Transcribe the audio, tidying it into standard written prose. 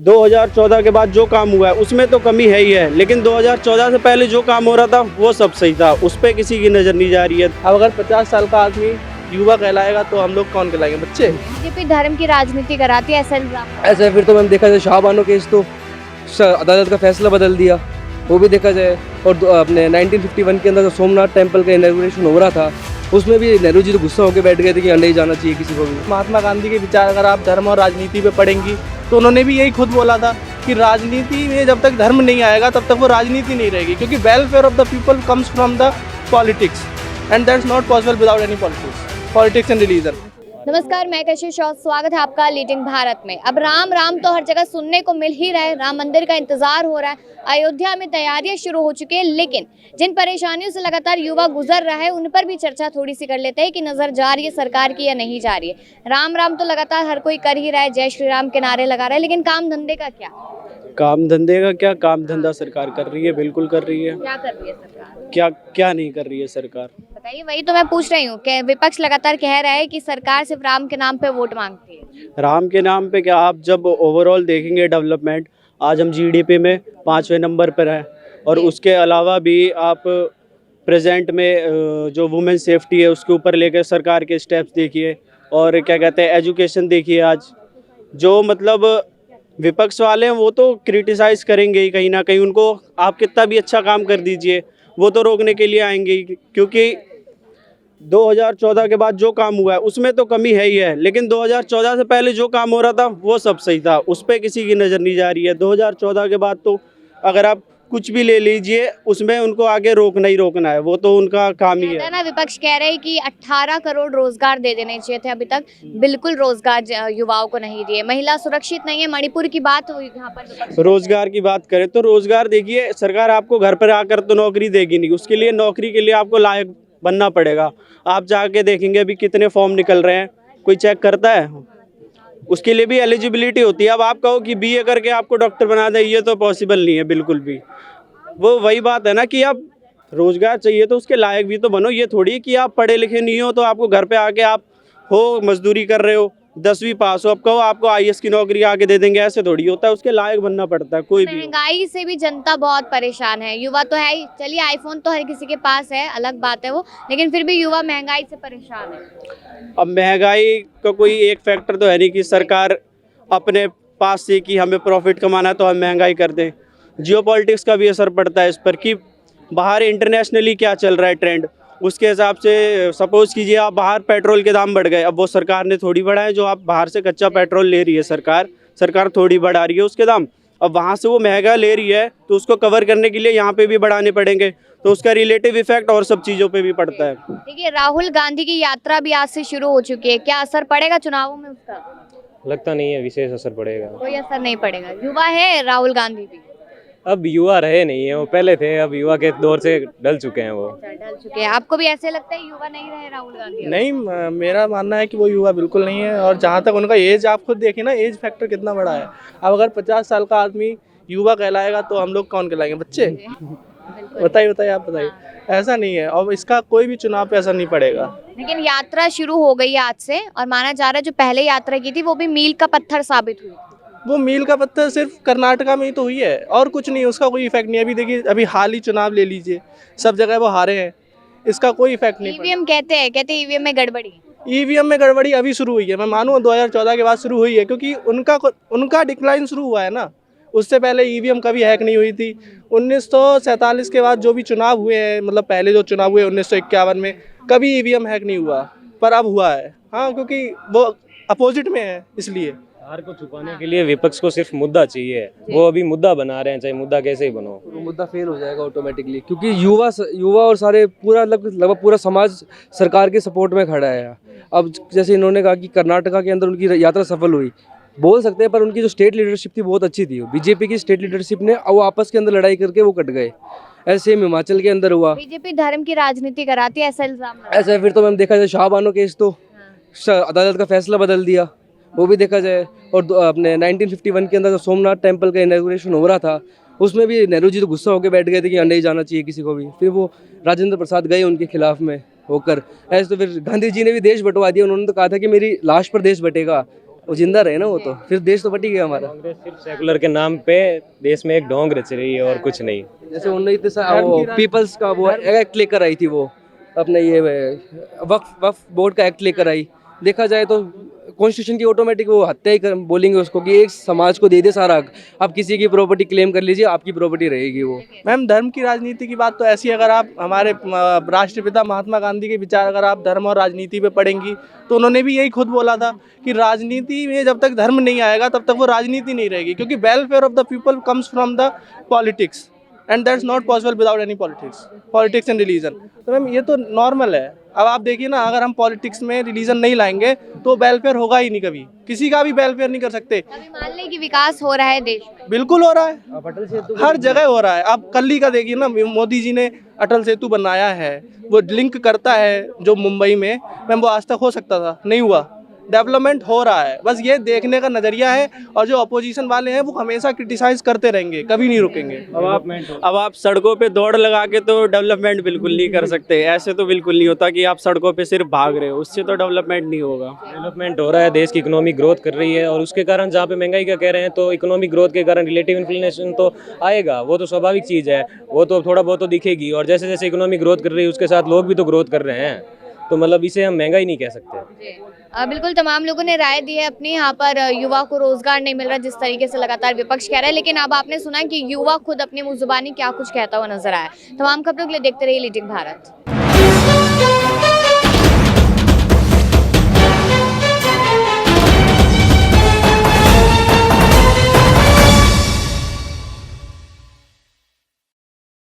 2014 के बाद जो काम हुआ है उसमें तो कमी है ही है, लेकिन 2014 से पहले जो काम हो रहा था वो सब सही था, उस पर किसी की नज़र नहीं जा रही है। अब अगर 50 साल का आदमी युवा कहलाएगा तो हम लोग कौन कहलाएंगे, बच्चे। बीजेपी धर्म की राजनीति कराती है, ऐसा इल्जाम ऐसा है फिर तो मैम देखा जाए शाहबानो केस तो अदालत का फैसला बदल दिया, वो भी देखा जाए। और अपने 1951 के अंदर जो सोमनाथ टेम्पल का इनॉग्रेशन हो रहा था उसमें भी नेहरू जी तो गुस्सा होकर बैठ गए थे कि नहीं जाना चाहिए किसी को भी। महात्मा गांधी के विचार अगर आप धर्म और राजनीति पे पढ़ेंगी तो उन्होंने भी यही खुद बोला था कि राजनीति में जब तक धर्म नहीं आएगा तब तक वो राजनीति नहीं रहेगी, क्योंकि welfare of the people comes from the politics and that's not possible without any politics and religion. नमस्कार, मैं कशिश और स्वागत है आपका लीडिंग भारत में। अब राम राम तो हर जगह सुनने को मिल ही रहा है, राम मंदिर का इंतजार हो रहा है, अयोध्या में तैयारियां शुरू हो चुकी है, लेकिन जिन परेशानियों से लगातार युवा गुजर रहा है उन पर भी चर्चा थोड़ी सी कर लेते हैं कि नजर जा रही है सरकार की या नहीं जा रही है। राम राम तो लगातार हर कोई कर ही रहा है, जय श्री राम के नारे लगा रहा है, लेकिन काम धंधे का क्या? काम धंधे का क्या, काम धंधा सरकार कर रही है, बिल्कुल कर रही है। क्या कर रही है सरकार? क्या क्या नहीं कर रही है सरकार, बताइए। वही तो मैं पूछ रही हूँ कि विपक्ष लगातार कह रहा है कि सरकार सिर्फ राम के नाम पे वोट मांगती है। राम के नाम पे क्या, आप जब ओवरऑल देखेंगे डेवलपमेंट, आज हम जीडीपी में 5वें नंबर पर हैं, और उसके अलावा भी आप प्रेजेंट में जो वुमेन सेफ्टी है उसके ऊपर लेकर सरकार के स्टेप्स देखिए, और क्या कहते हैं एजुकेशन देखिए। आज जो मतलब विपक्ष वाले हैं वो तो क्रिटिसाइज़ करेंगे ही कहीं ना कहीं, उनको आप कितना भी अच्छा काम कर दीजिए वो तो रोकने के लिए आएंगे ही, क्योंकि 2014 के बाद जो काम हुआ है उसमें तो कमी है ही है, लेकिन 2014 से पहले जो काम हो रहा था वो सब सही था, उस पर किसी की नज़र नहीं जा रही है। 2014 के बाद तो अगर आप कुछ भी ले लीजिए उसमें उनको आगे रोकना ही रोकना है, वो तो उनका काम ही है। ना विपक्ष कह रहे हैं कि 18 करोड़ रोजगार दे देने चाहिए थे, अभी तक बिल्कुल रोजगार युवाओं को नहीं दिए, महिला सुरक्षित नहीं है। मणिपुर की बात हुई यहाँ पर, रोजगार की बात करें तो रोजगार देखिए, सरकार आपको घर पर आकर तो नौकरी देगी नहीं, उसके लिए नौकरी के लिए आपको लायक बनना पड़ेगा। आप जाके देखेंगे अभी कितने फॉर्म निकल रहे हैं, कोई चेक करता है? उसके लिए भी एलिजिबिलिटी होती है। अब आप कहो कि बीए करके आपको डॉक्टर बना दें, ये तो पॉसिबल नहीं है बिल्कुल भी। वो वही बात है ना कि आप रोजगार चाहिए तो उसके लायक भी तो बनो, ये थोड़ी कि आप पढ़े लिखे नहीं हो तो आपको घर पे आके आप हो मजदूरी कर रहे हो, 10वीं पास हो, अब कहो आपको आईएएस की नौकरी आके दे देंगे, ऐसे थोड़ी होता है, उसके लायक बनना पड़ता है। कोई भी महंगाई से भी जनता बहुत परेशान है, युवा तो है ही। चलिए आईफोन तो हर किसी के पास है, अलग बात है वो, लेकिन फिर भी युवा महंगाई से परेशान है। अब महंगाई का कोई एक फैक्टर तो है नहीं कि सरकार अपने पास से कि हमें प्रॉफिट कमाना है तो हम महंगाई कर दें। जियोपॉलिटिक्स का भी असर पड़ता है इस पर कि बाहर इंटरनेशनली क्या चल रहा है ट्रेंड, उसके हिसाब से सपोज़ कीजिए आप बाहर पेट्रोल के दाम बढ़ गए, अब वो सरकार ने थोड़ी बढ़ाए, जो आप बाहर से कच्चा पेट्रोल ले रही है सरकार थोड़ी बढ़ा रही है उसके दाम, अब वहाँ से वो महंगा ले रही है तो उसको कवर करने के लिए यहाँ पे भी बढ़ाने पड़ेंगे, तो उसका रिलेटिव इफेक्ट और सब चीज़ों पे भी पड़ता है। देखिए राहुल गांधी की यात्रा भी आज से शुरू हो चुकी है, क्या असर पड़ेगा चुनावों में उसका? लगता नहीं है विशेष असर पड़ेगा। कोई असर नहीं पड़ेगा। युवा है राहुल गांधी भी, अब युवा रहे नहीं है, वो पहले थे, अब युवा के दौर से ढल चुके हैं वो। ढल चुके हैं। आपको भी ऐसे लगता है युवा नहीं रहे राहुल गांधी? नहीं, मेरा मानना है कि वो युवा बिल्कुल नहीं है। और जहाँ तक उनका एज, आप खुद देखिए ना, एज फैक्टर कितना बड़ा है। अब अगर 50 साल का आदमी युवा कहलाएगा तो हम लोग कौन कहलाएंगे, बच्चे। बताइए आप बताइए। ऐसा नहीं है, और इसका कोई भी चुनाव पे असर नहीं पड़ेगा। लेकिन यात्रा शुरू हो गई है आज से, और माना जा रहा है जो पहले यात्रा की थी वो भी मील का पत्थर साबित हुई। वो मील का पत्थर सिर्फ कर्नाटका में ही तो हुई है, और कुछ नहीं, उसका कोई इफेक्ट नहीं है। अभी देखिए, अभी हाल ही चुनाव ले लीजिए, सब जगह वो हारे हैं, इसका कोई इफेक्ट नहीं। ईवीएम कहते हैं ईवीएम में गड़बड़ी। ईवीएम में गड़बड़ी अभी शुरू हुई है, मैं मानूँ 2014 के बाद शुरू हुई है, क्योंकि उनका डिक्लाइन शुरू हुआ है ना। उससे पहले ईवीएम कभी हैक नहीं हुई थी। 1947 के बाद जो भी चुनाव हुए हैं, मतलब पहले जो चुनाव हुए 1951 में, कभी ईवीएम हैक नहीं हुआ, पर अब हुआ है। हाँ, क्योंकि वो अपोजिट में है, इसलिए। हार को छुपाने के लिए विपक्ष को सिर्फ मुद्दा चाहिए, वो अभी मुद्दा बना रहे हैं, चाहे मुद्दा कैसे ही बनो, वो मुद्दा फेल हो जाएगा ऑटोमेटिकली, क्योंकि युवा और सारे पूरा लगभग पूरा समाज सरकार के सपोर्ट में खड़ा है। अब जैसे इन्होंने कहा कि कर्नाटका के अंदर उनकी यात्रा सफल हुई, बोल सकते हैं, पर उनकी जो स्टेट लीडरशिप थी बहुत अच्छी थी। बीजेपी की स्टेट लीडरशिप ने वो आपस के अंदर लड़ाई करके वो कट गए। ऐसे हिमाचल के अंदर हुआ। बीजेपी धर्म की राजनीति कराती है, ऐसा इल्जाम ऐसा है फिर तो मैम देखा जाए शाहबानो केस तो अदालत का फैसला बदल दिया, वो भी देखा जाए। और अपने 1951 के अंदर जो सोमनाथ टेम्पल का इनॉग्रेशन हो रहा था उसमें भी नेहरू जी तो गुस्सा होकर बैठ गए थे कि नहीं जाना चाहिए किसी को भी, फिर वो राजेंद्र प्रसाद गए उनके खिलाफ में होकर। ऐसे तो फिर गांधी जी ने भी देश बंटवा दिया, उन्होंने तो कहा था कि मेरी लाश पर देश बटेगा, वो जिंदा रहे ना, वो तो फिर देश तो बट ही गया हमारा। कांग्रेस सिर्फ सेकुलर के नाम पे देश में एक ढोंग रच रही है और कुछ नहीं। जैसे उन्होंने वो पीपल्स का वो एक्ट लेकर आई थी, वो अपने ये वक्फ बोर्ड का एक्ट लेकर आई। देखा जाए तो कॉन्स्टिट्यूशन की ऑटोमेटिक वो हत्या ही बोलेंगे उसको कि एक समाज को दे दे सारा हक, आप किसी की प्रॉपर्टी क्लेम कर लीजिए, आपकी प्रॉपर्टी रहेगी वो। मैम धर्म की राजनीति की बात तो ऐसी है, अगर आप हमारे राष्ट्रपिता महात्मा गांधी के विचार अगर आप धर्म और राजनीति पे पढ़ेंगी तो उन्होंने भी यही खुद बोला था कि राजनीति में जब तक धर्म नहीं आएगा तब तक वो राजनीति नहीं रहेगी, क्योंकि welfare of the people comes from the politics and that's not possible without any politics and religion. तो मैम ये तो नॉर्मल है। अब आप देखिए ना, अगर हम पॉलिटिक्स में रिलीजन नहीं लाएंगे तो वेलफेयर होगा ही नहीं, कभी किसी का भी वेलफेयर नहीं कर सकते। अभी मान लें कि विकास हो रहा है देश में, बिल्कुल हो रहा है, हर जगह हो रहा है। आप कल ही का देखिए ना, मोदी जी ने अटल सेतु बनाया है, वो लिंक करता है जो मुंबई में, मैम वो आज तक हो सकता था, नहीं हुआ। डेवलपमेंट हो रहा है, बस ये देखने का नज़रिया है। और जो अपोजिशन वाले हैं वो हमेशा क्रिटिसाइज करते रहेंगे, कभी नहीं रुकेंगे। अब आप सड़कों पे दौड़ लगा के तो डेवलपमेंट बिल्कुल नहीं कर सकते। ऐसे तो बिल्कुल नहीं होता कि आप सड़कों पे सिर्फ भाग रहे हो, उससे तो डेवलपमेंट नहीं होगा। डेवलपमेंट हो रहा है, देश की इकोनॉमी ग्रोथ कर रही है, और उसके कारण जहाँ पे महंगाई का कह रहे हैं तो इकोनॉमिक ग्रोथ के कारण रिलेटिव इन्फ्लेशन तो आएगा, वो तो स्वाभाविक चीज़ है, वो तो थोड़ा बहुत तो दिखेगी। और जैसे जैसे इकोनॉमी ग्रोथ कर रही है उसके साथ लोग भी तो ग्रोथ कर रहे हैं, तो मतलब इसे हम महंगाई नहीं कह सकते। बिल्कुल तमाम लोगों ने राय दी है अपनी। यहाँ पर युवा को रोजगार नहीं मिल रहा जिस तरीके से लगातार विपक्ष कह रहा है, लेकिन अब आपने सुना कि युवा खुद अपनी मुंह जुबानी क्या कुछ कहता हुआ नजर आया। तमाम खबरों के लिए देखते रहिए लीडिंग भारत।